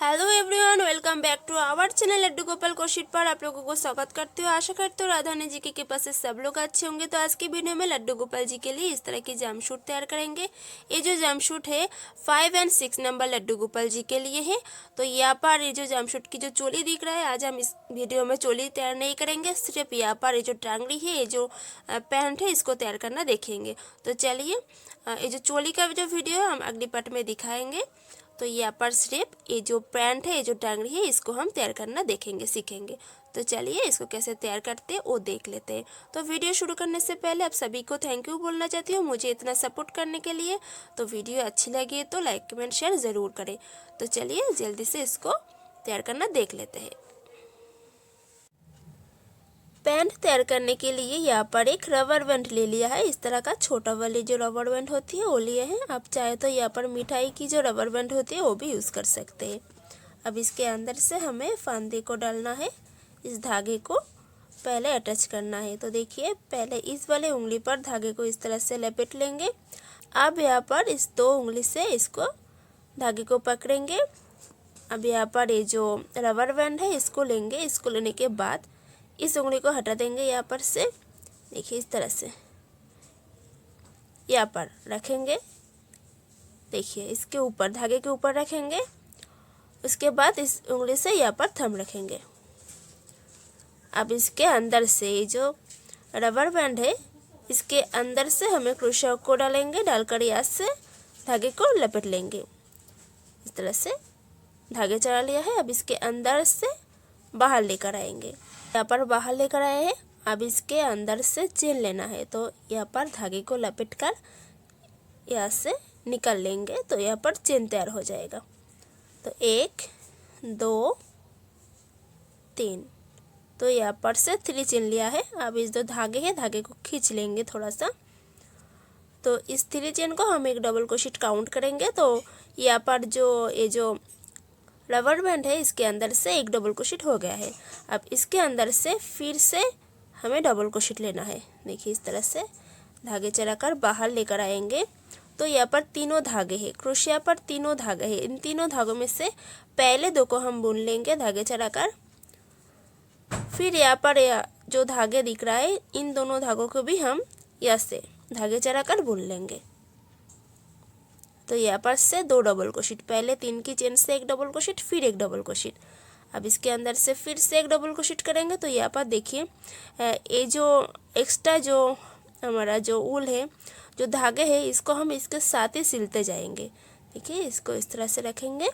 Hello everyone, welcome back to our channel Laddu Gopal कोशिश पर आप लोगों को स्वागत करते हो। आशा करते हो राधानी जी के पास से सब लोग अच्छे होंगे। तो आज की वीडियो में लड्डू गोपाल जी के लिए इस तरह की जाम शूट तैयार करेंगे। ये जो जाम शूट है 5 और 6 नंबर लड्डू गोपाल जी के लिए है। तो यहाँ पर ये जो जाम शूट की जो चोली दिख रहा है, आज हम इस वीडियो में चोली तैयार नहीं करेंगे, सिर्फ यहाँ पर ये जो टांगड़ी है, ये जो पैंट है, इसको तैयार करना देखेंगे। तो चलिए ये जो चोली का जो वीडियो है हम अगली पार्ट में दिखाएंगे। तो यहाँ पर सिर्फ ये जो पैंट है, ये जो टांगड़ी है, इसको हम तैयार करना देखेंगे, सीखेंगे। तो चलिए इसको कैसे तैयार करते हैं वो देख लेते हैं। तो वीडियो शुरू करने से पहले आप सभी को थैंक यू बोलना चाहती हूँ मुझे इतना सपोर्ट करने के लिए। तो वीडियो अच्छी लगी तो लाइक कमेंट शेयर ज़रूर करें। तो चलिए जल्दी से इसको तैयार करना देख लेते हैं। पैंट तैयार करने के लिए यहाँ पर एक रबर बैंड ले लिया है। इस तरह का छोटा वाली जो रबर बैंड होती है वो लिए हैं। आप चाहे तो यहाँ पर मिठाई की जो रबर बैंड होती है वो भी यूज़ कर सकते हैं। अब इसके अंदर से हमें फांदे को डालना है, इस धागे को पहले अटैच करना है। तो देखिए पहले इस वाले उंगली पर धागे को इस तरह से लपेट लेंगे। अब यहाँ पर इस दो उंगली से इसको धागे को पकड़ेंगे। अब यहाँ पर ये जो रबर बैंड है इसको लेंगे। इसको लेने के बाद इस उंगली को हटा देंगे यहाँ पर से। देखिए इस तरह से यहाँ पर रखेंगे। देखिए इसके ऊपर धागे के ऊपर रखेंगे। उसके बाद इस उंगली से यहाँ पर थंब रखेंगे। अब इसके अंदर से ये जो रबर बैंड है इसके अंदर से हमें क्रोशा को डालेंगे। डालकर यहाँ से धागे को लपेट लेंगे। इस तरह से धागे चढ़ा लिया है। अब इसके अंदर से बाहर लेकर आएंगे। यहाँ पर बाहर लेकर आए हैं। अब इसके अंदर से चेन लेना है। तो यहाँ पर धागे को लपेट कर यहाँ से निकाल लेंगे। तो यहाँ पर चेन तैयार हो जाएगा। तो 1 2 3, तो यहाँ पर से 3 चेन लिया है। अब इस दो धागे हैं, धागे को खींच लेंगे थोड़ा सा। तो इस 3 चेन को हम एक डबल क्रोशेट काउंट करेंगे। तो यहाँ पर जो ये जो रबर बैंड है इसके अंदर से एक डबल क्रोशेट हो गया है। अब इसके अंदर से फिर से हमें डबल क्रोशेट लेना है। देखिए इस तरह से धागे चलाकर बाहर लेकर आएंगे। तो यहाँ पर तीनों धागे हैं, क्रोशिया पर तीनों धागे हैं। इन तीनों धागों में से पहले दो को हम बुन लेंगे धागे चलाकर। फिर यहाँ पर जो धागे दिख रहा है इन दोनों धागों को भी हम यहाँ से धागे चलाकर बुन लेंगे। तो यहाँ पर से 2 डबल क्रोशेट, पहले 3 की चेन से एक डबल क्रोशेट, फिर एक डबल क्रोशेट। अब इसके अंदर से फिर से एक डबल क्रोशेट करेंगे। तो यहाँ पर देखिए ये जो एक्स्ट्रा जो हमारा जो ऊल है, जो धागे है, इसको हम इसके साथ ही सिलते जाएंगे। देखिए इसको इस तरह से रखेंगे,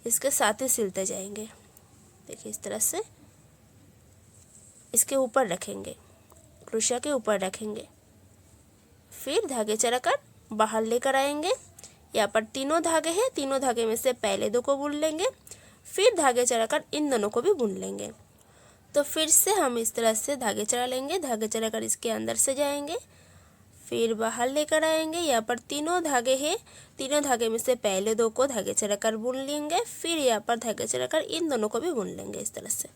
इसके साथ ही सिलते जाएंगे। देखिए इस तरह से इसके ऊपर रखेंगे, क्रोशिया के ऊपर रखेंगे। फिर धागे चलाकर बाहर लेकर आएंगे। यहाँ पर तीनों धागे हैं, तीनों धागे में से पहले 2 को बुन लेंगे। फिर धागे चढ़ाकर इन दोनों को भी बुन लेंगे। तो फिर से हम इस तरह से धागे चढ़ा लेंगे। धागे चढ़ाकर इसके अंदर से जाएंगे, फिर बाहर लेकर आएंगे। यहाँ पर तीनों धागे हैं, तीनों धागे में से पहले 2 को धागे चढ़ाकर बुन लेंगे। फिर यहाँ पर धागे चढ़ाकर इन दोनों को भी बुन लेंगे इस तरह से।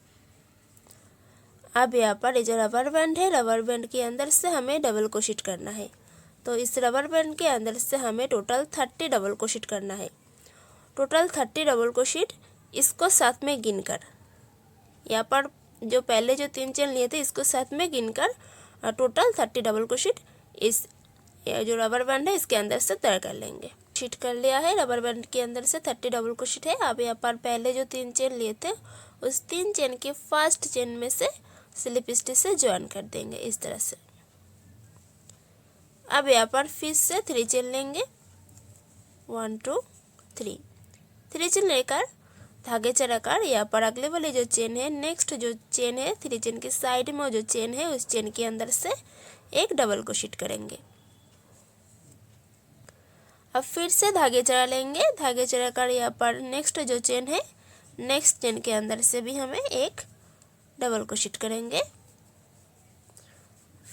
अब यहाँ पर ये जो रबर बैंड है, रबर बैंड के अंदर से हमें डबल क्रोशेट करना है। तो इस रबर बैंड के अंदर से हमें टोटल 30 डबल क्रोशेट करना है। टोटल 30 डबल क्रोशेट इसको साथ में गिनकर, यहाँ पर जो पहले जो 3 चेन लिए थे इसको साथ में गिनकर टोटल 30 डबल क्रोशेट इस जो रबर बैंड है इसके अंदर से तैयार कर लेंगे। शीट कर लिया है, रबर बैंड के अंदर से 30 डबल क्रोशेट है। अब यहाँ पर पहले जो 3 चेन लिए थे उस 3 चेन के फर्स्ट चेन में से स्लिप स्टिच से ज्वाइन कर देंगे इस तरह से। अब यहाँ पर फिर से 3 चेन लेंगे, 1 2 3 चेन लेकर धागे चढ़ाकर यहाँ पर अगले वाले जो चेन है, नेक्स्ट जो चेन है 3 चेन के साइड में जो चेन है उस चेन के अंदर से एक डबल क्रोशेट करेंगे। अब फिर से धागे चढ़ा लेंगे। धागे चढ़ाकर यहाँ पर नेक्स्ट जो चेन है, नेक्स्ट चेन के अंदर से भी हमें एक डबल क्रोशेट करेंगे।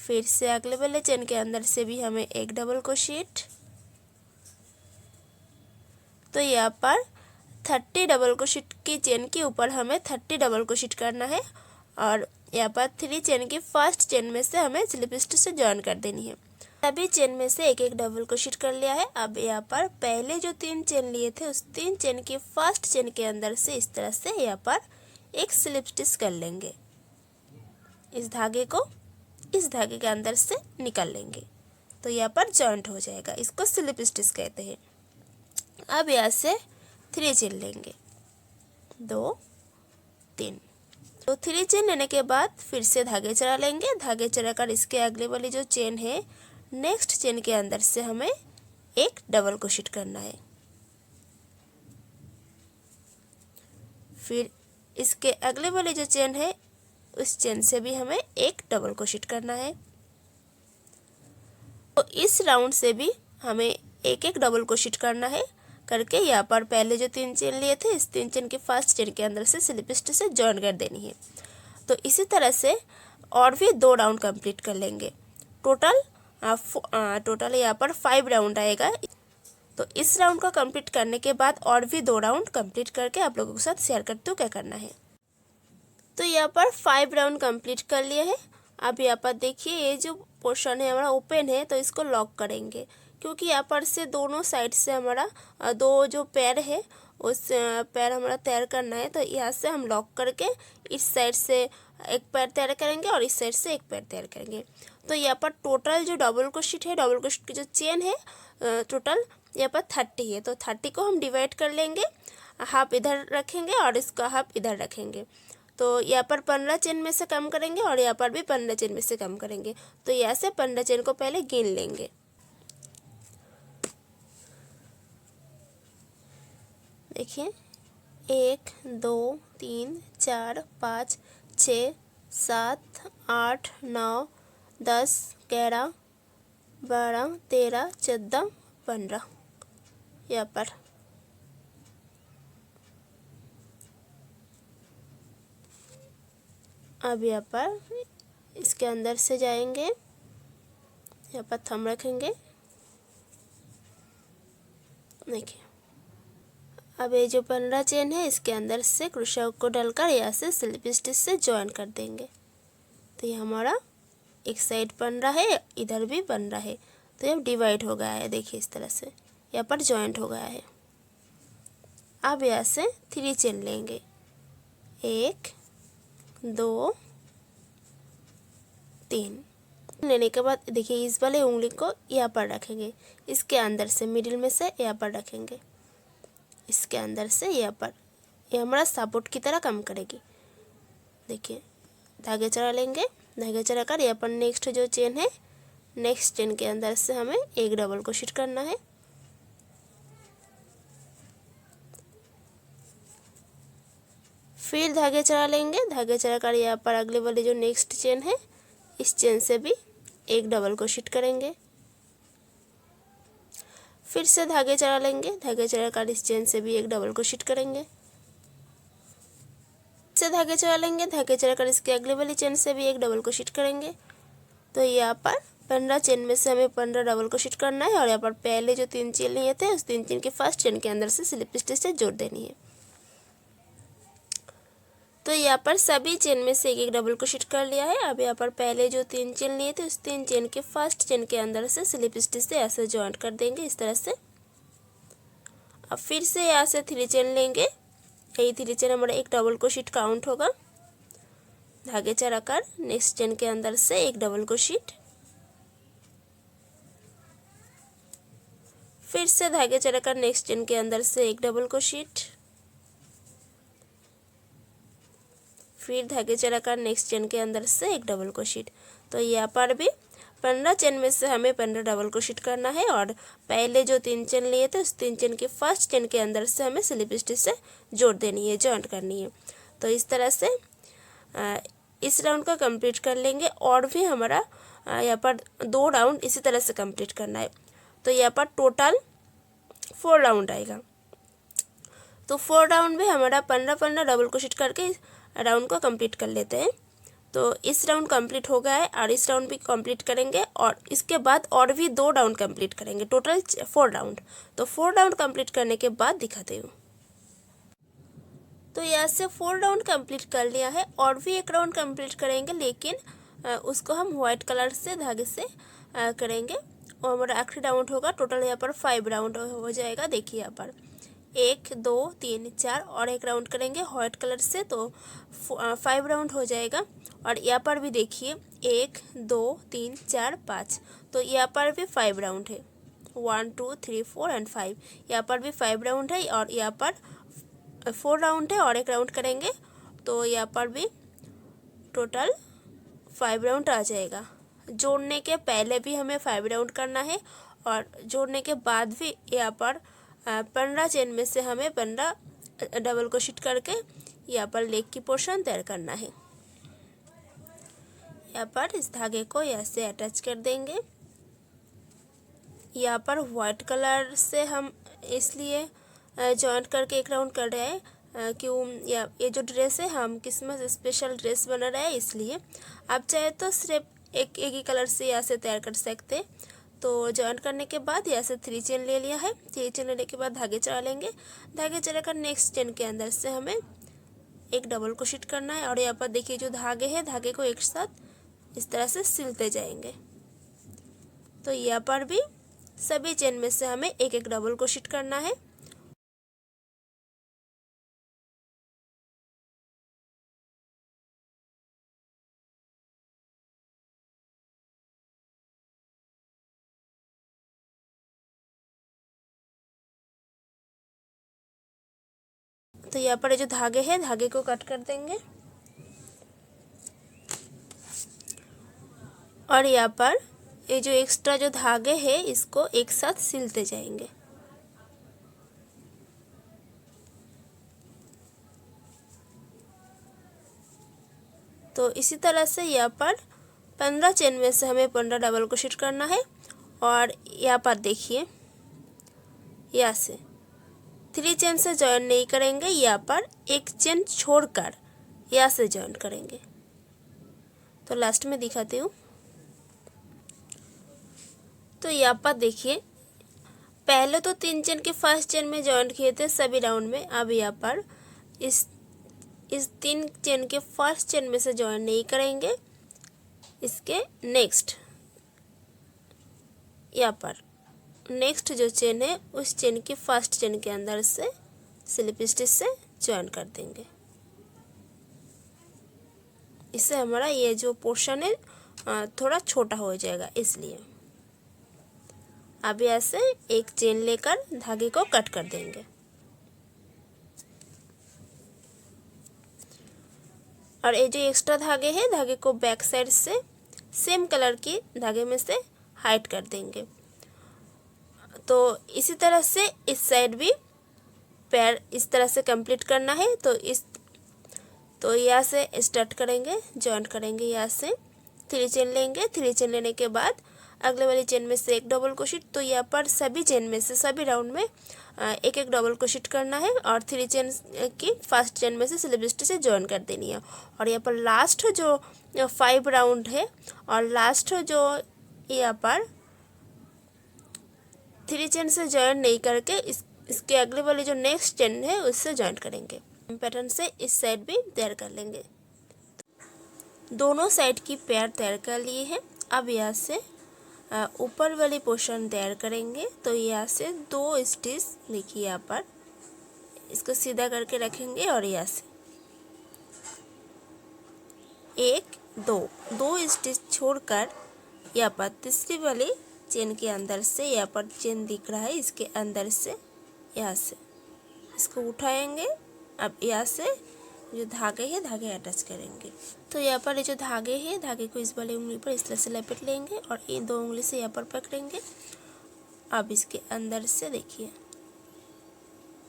फिर से अगले वाले चेन के अंदर से भी हमें एक डबल क्रोशेट। तो यहाँ पर 30 डबल क्रोशेट की चेन के ऊपर हमें 30 डबल क्रोशेट करना है। और यहाँ पर 3 चेन की फर्स्ट चेन में से हमें स्लिप स्टिच से ज्वाइन कर देनी है। सभी चेन में से एक एक डबल क्रोशेट कर लिया है। अब यहाँ पर पहले जो 3 चेन लिए थे उस 3 चेन की फर्स्ट चेन के अंदर से इस तरह से यहाँ पर एक स्लिप स्टिच कर लेंगे। इस धागे को इस धागे के अंदर से निकाल लेंगे तो यहाँ पर जॉइंट हो जाएगा, इसको स्लिप स्टिच कहते हैं। अब यहाँ से 3 चेन लेंगे, 2 3। तो 3 चेन लेने के बाद फिर से धागे चढ़ा लेंगे। धागे चढ़ाकर इसके अगले वाली जो चेन है नेक्स्ट चेन के अंदर से हमें एक डबल क्रोशेट करना है। फिर इसके अगले वाली जो चेन है उस चेन से भी हमें एक डबल क्रोशेट करना है। तो इस राउंड से भी हमें एक एक डबल क्रोशेट करना है करके यहाँ पर पहले जो 3 चेन लिए थे इस 3 चेन के फर्स्ट चेन के अंदर से स्लिप स्टिच से जॉइन कर देनी है। तो इसी तरह से और भी 2 राउंड कंप्लीट कर लेंगे। टोटल यहाँ पर 5 राउंड आएगा। तो इस राउंड को कंप्लीट करने के बाद और भी 2 राउंड कंप्लीट करके आप लोगों के साथ शेयर करती हूँ क्या करना है। तो यहाँ पर 5 राउंड कंप्लीट कर लिए हैं। अब यहाँ पर देखिए ये जो पोर्शन है हमारा ओपन है तो इसको लॉक करेंगे, क्योंकि यहाँ पर से दोनों साइड से हमारा 2 जो पैर है उस पैर हमारा तैयार करना है। तो यहाँ से हम लॉक करके इस साइड से एक पैर तैयार करेंगे और इस साइड से एक पैर तैयार करेंगे। तो यहाँ पर टोटल जो डबल क्रोशेट है, डबल क्रोशेट की जो चेन है टोटल यहाँ पर 30 है। तो 30 को हम डिवाइड कर लेंगे, हाफ इधर रखेंगे और इसका हाफ इधर रखेंगे। तो यहाँ पर 15 चेन में से कम करेंगे और यहाँ पर भी 15 चेन में से कम करेंगे। तो यहाँ से 15 चेन को पहले गिन लेंगे। देखिए 1 2 3 4 5 6 7 8 9 10 11 12 13 14 15 यहाँ पर। अब यहाँ पर इसके अंदर से जाएंगे, यहाँ पर थंब रखेंगे। देखिए अब ये जो 15 चेन है इसके अंदर से क्रोशा को डालकर यहाँ से स्लिप स्टिच से जॉइन कर देंगे। तो ये हमारा एक साइड बन रहा है, इधर भी बन रहा है। तो ये डिवाइड हो गया है, देखिए इस तरह से यहाँ पर जॉइंट हो गया है। अब यहाँ से 3 चेन लेंगे, 1 2 3 लेने के बाद देखिए इस वाले उंगली को यहाँ पर रखेंगे, इसके अंदर से मिडिल में से यहाँ पर रखेंगे, इसके अंदर से यहाँ पर। ये हमारा सपोर्ट की तरह काम करेगी। देखिए धागे चढ़ा लेंगे, धागे चढ़ा कर यहाँ पर नेक्स्ट जो चेन है नेक्स्ट चेन के अंदर से हमें एक डबल क्रोशेट करना है। फिर धागे चढ़ा लेंगे, धागे चढ़ा कर यहाँ पर अगले वाली जो नेक्स्ट चेन है इस चेन से भी एक डबल क्रोशेट करेंगे। फिर से धागे चढ़ा लेंगे, धागे चढ़ा कर इस चेन से भी एक डबल क्रोशेट करेंगे। से धागे चढ़ा लेंगे, धागे चढ़ा कर इसके अगले वाली चेन से भी एक डबल क्रोशेट करेंगे। तो यहाँ पर 15 चेन में से हमें 15 डबल क्रोशेट करना है और यहाँ पर पहले जो 3 चेन लिए थे उस 3 चेन के फर्स्ट चेन के अंदर से स्लिप स्टिच से जोड़ देनी है। तो यहाँ पर सभी चेन में से एक एक डबल क्रोशेट कर लिया है। अब यहाँ पर पहले जो 3 चेन लिए थे उस 3 चेन के फर्स्ट चेन के अंदर से स्लिप स्टिच से ऐसे जॉइंट कर देंगे इस तरह से। अब फिर से यहाँ से 3 चेन लेंगे, यही 3 चेन हमारा एक डबल क्रोशेट काउंट होगा। धागे चढ़ाकर नेक्स्ट चेन के अंदर से एक डबल क्रोशेट, फिर से धागे चढ़ाकर नेक्स्ट चेन के अंदर से एक डबल क्रोशेट, फिर धागे चढ़ाकर नेक्स्ट चेन के अंदर से एक डबल क्रोशेट। तो यहाँ पर भी 15 चेन में से हमें 15 डबल क्रोशेट करना है और पहले जो 3 चेन लिए थे उस 3 चेन के फर्स्ट चेन के अंदर से हमें स्लिप स्टिच से जोड़ देनी है, जॉइंट करनी है। तो इस तरह से इस राउंड का कंप्लीट कर लेंगे और भी हमारा यहाँ पर 2 राउंड इसी तरह से कंप्लीट करना है। तो यहाँ पर टोटल 4 राउंड आएगा। तो 4 राउंड में हमारा 15-15 डबल क्रोशेट करके राउंड को कंप्लीट कर लेते हैं। तो इस राउंड कंप्लीट हो गया है और इस राउंड भी कंप्लीट करेंगे और इसके बाद और भी 2 राउंड कंप्लीट करेंगे, टोटल 4 राउंड। तो 4 राउंड कंप्लीट करने के बाद दिखाते हूँ। तो यहाँ से 4 राउंड कंप्लीट कर लिया है और भी एक राउंड कंप्लीट करेंगे, लेकिन उसको हम वाइट कलर से धागे से करेंगे। वो हमारा आखिरी राउंड होगा। टोटल यहाँ पर 5 राउंड हो जाएगा। देखिए यहाँ पर 1 2 3 4 और एक राउंड करेंगे व्हाइट कलर से, तो 5 राउंड हो जाएगा। और यहाँ पर भी देखिए 1 2 3 4 5, तो यहाँ पर भी 5 राउंड है। 1 2 3 4 एंड 5, यहाँ पर भी 5 राउंड है और यहाँ पर 4 राउंड है और एक राउंड करेंगे, तो यहाँ पर भी टोटल 5 राउंड आ जाएगा। जोड़ने के पहले भी हमें 5 राउंड करना है और जोड़ने के बाद भी यहाँ पर 15 चेन में से हमें 15 डबल क्रोशेट करके यहाँ पर लेग की पोर्शन तैयार करना है। यहाँ पर इस धागे को यहाँ से अटैच कर देंगे। यहाँ पर वाइट कलर से हम इसलिए जॉइंट करके एक राउंड कर रहे हैं क्यों, ये जो ड्रेस है हम क्रिसमस स्पेशल ड्रेस बना रहे हैं, इसलिए आप चाहे तो सिर्फ एक ही कलर से यहाँ से तैयार कर सकते हैं। तो जॉइंट करने के बाद यहाँ से 3 चेन ले लिया है। 3 चेन लेने के बाद धागे चढ़ा लेंगे। धागे चढ़ाकर नेक्स्ट चेन के अंदर से हमें एक डबल क्रोशेट करना है और यहाँ पर देखिए जो धागे हैं, धागे को एक साथ इस तरह से सिलते जाएंगे। तो यहाँ पर भी सभी चेन में से हमें एक एक डबल क्रोशेट करना है। तो यहाँ पर जो धागे हैं, धागे को कट कर देंगे और यहाँ पर ये जो एक्स्ट्रा जो धागे हैं इसको एक साथ सिलते जाएंगे। तो इसी तरह से यहाँ पर 15 चेन में से हमें 15 डबल क्रोशेट करना है। और यहाँ पर देखिए यहाँ से 3 चेन से जॉइन नहीं करेंगे, यहाँ पर एक चेन छोड़कर यहाँ से जॉइन करेंगे। तो लास्ट में दिखाती हूँ। तो यहाँ पर देखिए पहले तो 3 चेन के फर्स्ट चेन में जॉइन किए थे सभी राउंड में। अब यहाँ पर इस 3 चेन के फर्स्ट चेन में से जॉइन नहीं करेंगे, इसके नेक्स्ट यहाँ पर नेक्स्ट जो चेन है उस चेन की फर्स्ट चेन के अंदर से स्लिप स्टिच से जॉइन कर देंगे। इससे हमारा ये जो पोर्शन है थोड़ा छोटा हो जाएगा, इसलिए अब यहाँ से एक चेन लेकर धागे को कट कर देंगे। और ये जो एक्स्ट्रा धागे हैं, धागे को बैक साइड से सेम कलर की धागे में से हाइड कर देंगे। तो इसी तरह से इस साइड भी पैर इस तरह से कंप्लीट करना है। तो यहाँ से स्टार्ट करेंगे, जॉइंट करेंगे। यहाँ से 3 चेन लेंगे। 3 चेन लेने के बाद अगले वाली चेन में से एक डबल क्रोशेट। तो यहाँ पर सभी चेन में से सभी राउंड में एक एक डबल क्रोशेट करना है और 3 चेन की फर्स्ट चेन में से स्लिप स्टिच से जॉइन कर देनी है। और यहाँ पर लास्ट जो 5 राउंड है और लास्ट जो यहाँ पर 3 चेन से जॉइन नहीं करके इसके अगले वाली जो नेक्स्ट चेन है उससे जॉइन करेंगे। पैटर्न से इस साइड भी तैयार कर लेंगे। दोनों साइड की पैर तैयार कर लिए हैं। अब यहाँ से ऊपर वाली पोर्शन तैयार करेंगे। तो यहाँ से 2 स्टिच देखिए यहाँ पर इसको सीधा करके रखेंगे और यहाँ से 1 2 स्टिच छोड़कर यहाँ पर तीसरी वाली चेन के अंदर से, यहाँ पर चेन दिख रहा है इसके अंदर से यहाँ से इसको उठाएंगे। अब यहाँ से जो धागे हैं धागे अटैच करेंगे। तो यहाँ पर ये जो धागे हैं धागे को इस वाली उंगली पर इस तरह से लपेट लेंगे और इन 2 उंगली से यहाँ पर पकड़ेंगे। अब इसके अंदर से देखिए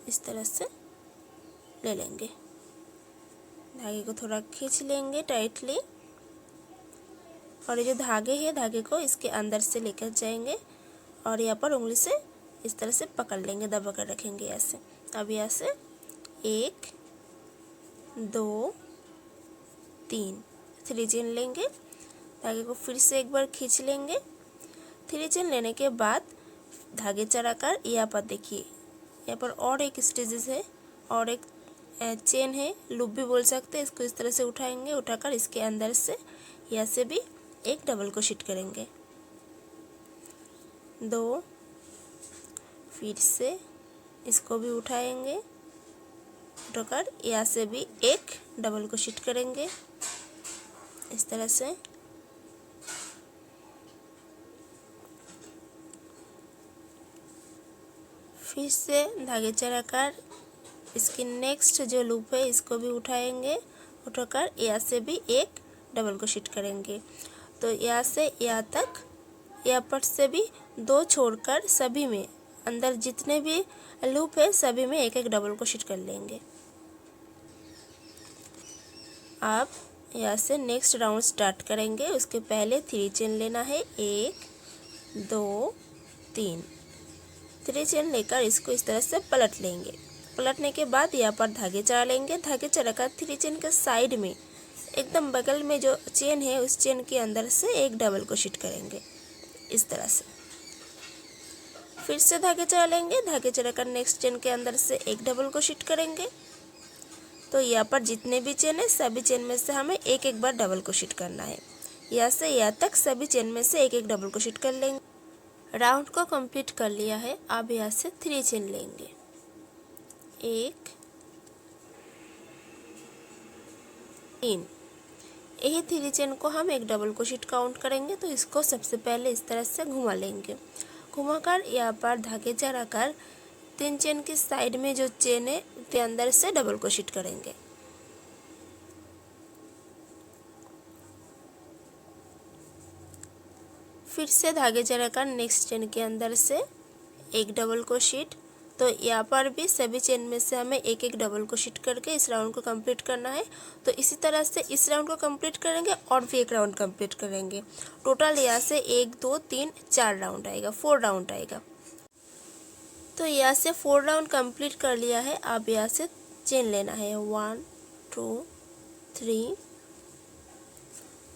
इस तरह से ले लेंगे, धागे को थोड़ा खींच लेंगे टाइटली और ये जो धागे हैं धागे को इसके अंदर से लेकर जाएंगे और यहाँ पर उंगली से इस तरह से पकड़ लेंगे, दबा कर रखेंगे ऐसे। अब यहाँ से 1 2 3 चेन लेंगे, धागे को फिर से एक बार खींच लेंगे। 3 चेन लेने के बाद धागे चढ़ाकर यहाँ पर देखिए यहाँ पर और एक स्टिचेस है और एक चेन है, लूप भी बोल सकते हैं। इसको इस तरह से उठाएंगे, उठाकर इसके अंदर से यहाँ से भी एक डबल क्रोशेट करेंगे। 2, फिर से इसको भी उठाएंगे, उठाकर यहाँ से भी एक डबल क्रोशेट करेंगे इस तरह से। फिर से धागे चढ़ाकर इसकी नेक्स्ट जो लूप है इसको भी उठाएंगे, उठाकर यहाँ से भी एक डबल क्रोशेट करेंगे। तो यहाँ से यहाँ तक, यहाँ पर से भी 2 छोड़कर सभी में अंदर जितने भी लूप है सभी में एक एक डबल क्रोशेट कर लेंगे। आप यहाँ से नेक्स्ट राउंड स्टार्ट करेंगे। उसके पहले 3 चेन लेना है, 1 2 3। 3 चेन लेकर इसको इस तरह से पलट लेंगे। पलटने के बाद यहाँ पर धागे चढ़ा लेंगे। धागे चढ़ाकर 3 चेन के साइड में एकदम बगल में जो चेन है उस चेन के अंदर से एक डबल क्रोशेट करेंगे इस तरह से। फिर से धागे चढ़ा लेंगे। धागे चढ़ाकर नेक्स्ट चेन के अंदर से एक डबल क्रोशेट करेंगे। तो यहाँ पर जितने भी चेन है सभी चेन में से हमें एक एक बार डबल क्रोशेट करना है। यहाँ से यहाँ तक सभी चेन में से एक एक डबल क्रोशेट कर लेंगे। राउंड को कंप्लीट कर लिया है। अब यहाँ से 3 चेन लेंगे, 1 3। यही 3 चेन को हम एक डबल क्रोशेट काउंट करेंगे। तो इसको सबसे पहले इस तरह से घुमा लेंगे। घुमाकर यहाँ पर धागे चढ़ाकर 3 चेन की साइड में जो चेन है उसके अंदर से डबल क्रोशेट करेंगे। फिर से धागे चढ़ाकर नेक्स्ट चेन के अंदर से एक डबल क्रोशेट। तो यहाँ पर भी सभी चेन में से हमें एक एक डबल क्रोशेट करके इस राउंड को कंप्लीट करना है। तो इसी तरह से इस राउंड को कंप्लीट करेंगे और भी एक राउंड कंप्लीट करेंगे। टोटल यहाँ से 1 2 3 4 राउंड आएगा, 4 राउंड आएगा। तो यहाँ से 4 राउंड कंप्लीट कर लिया है। अब यहाँ से चेन लेना है, 1 2 3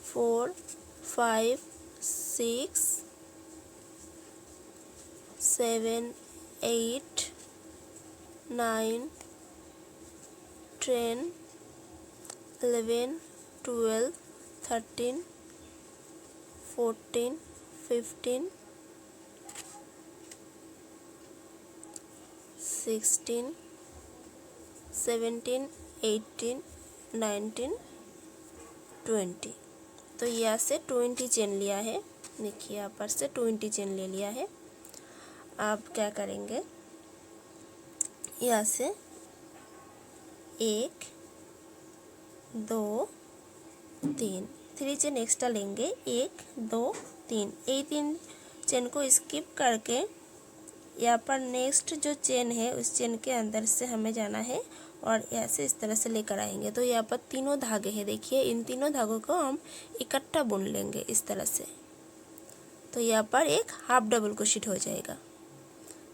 4 5 6 7 8 9 10 11 12 13 14 15 16 17 18 19 20। तो यहाँ से 20 चेन लिया है। देखिए यहाँ पर से 20 चेन ले लिया है। आप क्या करेंगे, यहाँ से 1 2 3 3 चेन एक्स्ट्रा लेंगे, 1 2 3। यही 3 चेन को स्किप करके यहाँ पर नेक्स्ट जो चेन है उस चेन के अंदर से हमें जाना है और यहाँ से इस तरह से लेकर आएंगे। तो यहाँ पर तीनों धागे हैं, देखिए इन तीनों धागों को हम इकट्ठा बुन लेंगे इस तरह से। तो यहाँ पर एक हाफ डबल क्रोशेट हो जाएगा।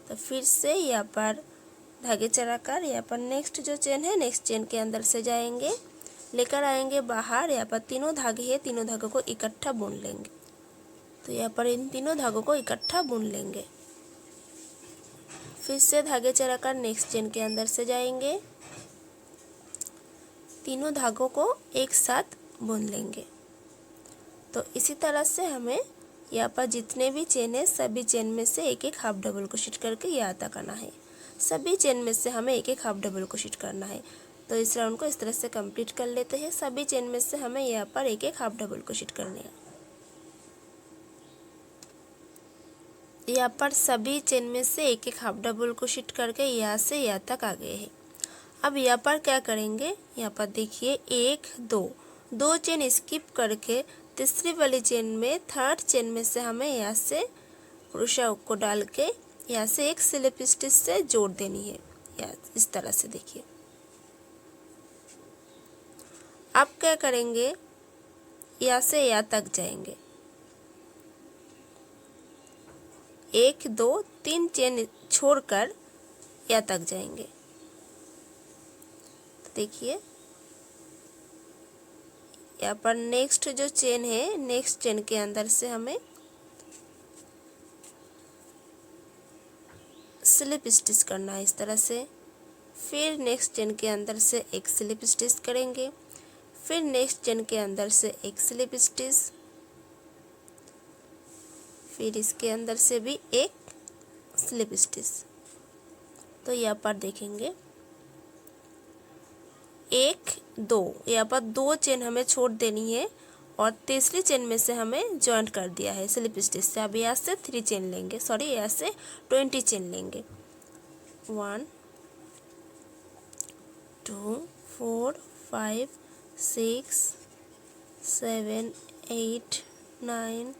तो फिर से यहाँ पर धागे चढ़ाकर यहाँ पर नेक्स्ट जो चेन है नेक्स्ट चेन के अंदर से जाएंगे, लेकर आएंगे बाहर। यहाँ पर तीनों धागे हैं, तीनों धागों को इकट्ठा बुन लेंगे। तो यहाँ पर इन तीनों धागों को इकट्ठा बुन लेंगे। फिर से धागे चढ़ाकर नेक्स्ट चेन के अंदर से जाएंगे, तीनों धागों को एक साथ बुन लेंगे। तो इसी तरह से हमें यहाँ पर जितने भी चेन है सभी चेन में से एक एक हाफ डबल क्रोशेट करके यहाँ तक आना है। सभी चेन में से हमें एक एक हाफ डबल क्रोशेट करना है। तो इस राउंड को इस तरह से कंप्लीट कर लेते हैं। सभी चेन में से हमें यहाँ पर एक एक हाफ डबल क्रोशेट करने हैं। यहाँ पर सभी चेन में से एक एक हाफ डबल क्रोशेट करके यहाँ से यहाँ तक आ गए हैं। अब यहाँ पर क्या करेंगे, यहाँ पर देखिए 1 2 चेन स्किप करके तीसरी वाली चेन में थर्ड चेन में से हमें यहाँ से क्रोशा को डाल के यहाँ से एक स्लिप स्टिच से जोड़ देनी है। यहाँ इस तरह से देखिए। अब क्या करेंगे, यहाँ से यहाँ तक जाएंगे, 1 2 3 चेन छोड़कर यहाँ तक जाएंगे। तो देखिए यहाँ पर नेक्स्ट जो चेन है नेक्स्ट चेन के अंदर से हमें स्लिप स्टिच करना है इस तरह से। फिर नेक्स्ट चेन के अंदर से एक स्लिप स्टिच करेंगे, फिर नेक्स्ट चेन के अंदर से एक स्लिप स्टिच, फिर इसके अंदर से भी एक स्लिप स्टिच। तो यहाँ पर देखेंगे 1 2, यहाँ पर 2 चेन हमें छोड़ देनी है और तीसरी चेन में से हमें जॉइंट कर दिया है स्लिप स्टिच से। अब यहाँ से 3 चेन लेंगे, सॉरी यहाँ से 20 चेन लेंगे। 1 2 4 5 6 7 8 9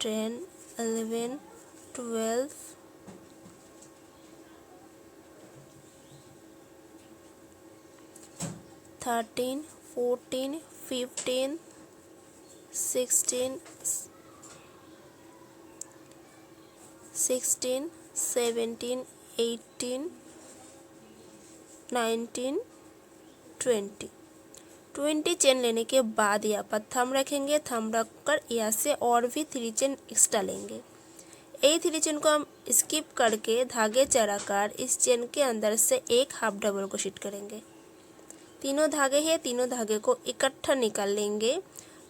10 11 12 13 14 15 16 17 18 19 20 चेन लेने के बाद यहाँ पर थंब रखेंगे। थंब रख कर यहाँ से और भी 3 चेन एक्स्ट्रा लेंगे। यही 3 चेन को हम स्किप करके धागे चढ़ाकर इस चेन के अंदर से एक हाफ डबल क्रोशेट करेंगे। तीनों धागे हैं, तीनों धागे को इकट्ठा निकाल लेंगे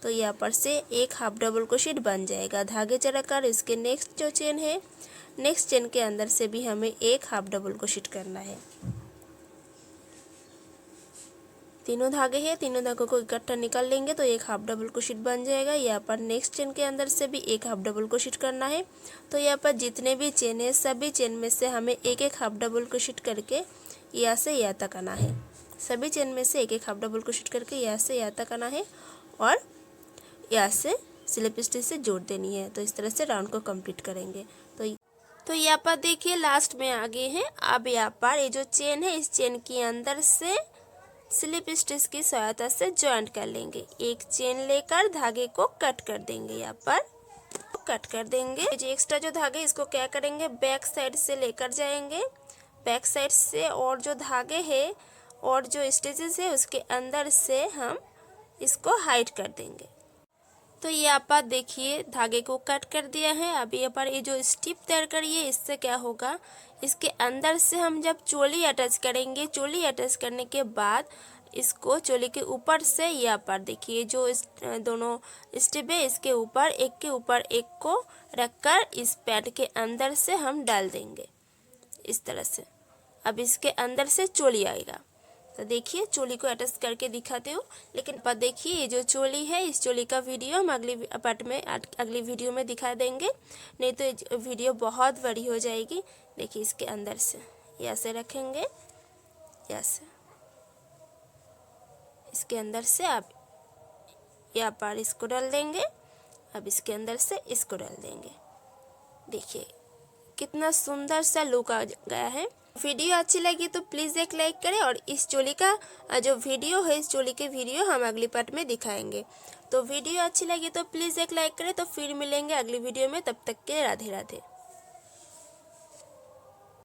तो यहाँ पर से एक हाफ डबल क्रोशेट बन जाएगा। धागे चढ़ाकर इसके नेक्स्ट जो चेन है, नेक्स्ट चेन के अंदर से भी हमें एक हाफ डबल क्रोशेट करना है। तीनों धागे हैं, तीनों धागों को इकट्ठा निकाल लेंगे तो एक हाफ डबल क्रोशेट बन जाएगा। यहाँ पर नेक्स्ट चेन के अंदर से भी एक हाफ डबल क्रोशेट करना है। तो यहाँ पर जितने भी चेन है सभी चेन में से हमें एक एक हाफ डबल क्रोशेट करके यहाँ से यहाँ तक आना है। सभी चेन में से एक एक हाफ डबल क्रोशेट करके यहाँ से यहाँ तक आना है और यहाँ से स्लिप स्टिच से जोड़ देनी है। तो इस तरह से राउंड को कंप्लीट करेंगे। तो यहाँ पर देखिए लास्ट में आ गए हैं। अब यहाँ पर ये जो चेन है इस चेन के अंदर से स्लिप स्टिच की सहायता से जॉइंट कर लेंगे। एक चेन लेकर धागे को कट कर देंगे। यहाँ पर कट कर देंगे। जो एक्स्ट्रा जो धागे इसको क्या करेंगे, बैक साइड से लेकर जाएंगे। बैक साइड से और जो धागे है और जो स्टिचेस है उसके अंदर से हम इसको हाइड कर देंगे। तो यहाँ पर देखिए धागे को कट कर दिया है। अब यहाँ पर ये जो स्टिप तैयार करिए, इससे क्या होगा, इसके अंदर से हम जब चोली अटैच करेंगे, चोली अटैच करने के बाद इसको चोली के ऊपर से यहाँ पर देखिए जो दोनों स्टिप है इसके ऊपर एक के ऊपर एक को रखकर इस पैड के अंदर से हम डाल देंगे इस तरह से। अब इसके अंदर से चोली आएगा। तो देखिए चोली को अटैच करके दिखाते हो। लेकिन पर देखिए ये जो चोली है इस चोली का वीडियो हम अगली पार्ट में अगली वीडियो में दिखा देंगे, नहीं तो वीडियो बहुत बड़ी हो जाएगी। देखिए इसके अंदर से ऐसे रखेंगे, ऐसे इसके अंदर से आप यहाँ पर इसको डाल देंगे। अब इसके अंदर से इसको डाल देंगे। देखिए कितना सुंदर सा लुक आ गया है। वीडियो अच्छी लगी तो प्लीज़ एक लाइक करें और इस चोली का जो वीडियो है इस चोली के वीडियो हम अगली पार्ट में दिखाएंगे। तो वीडियो अच्छी लगी तो प्लीज़ एक लाइक करें। तो फिर मिलेंगे अगली वीडियो में, तब तक के राधे राधे।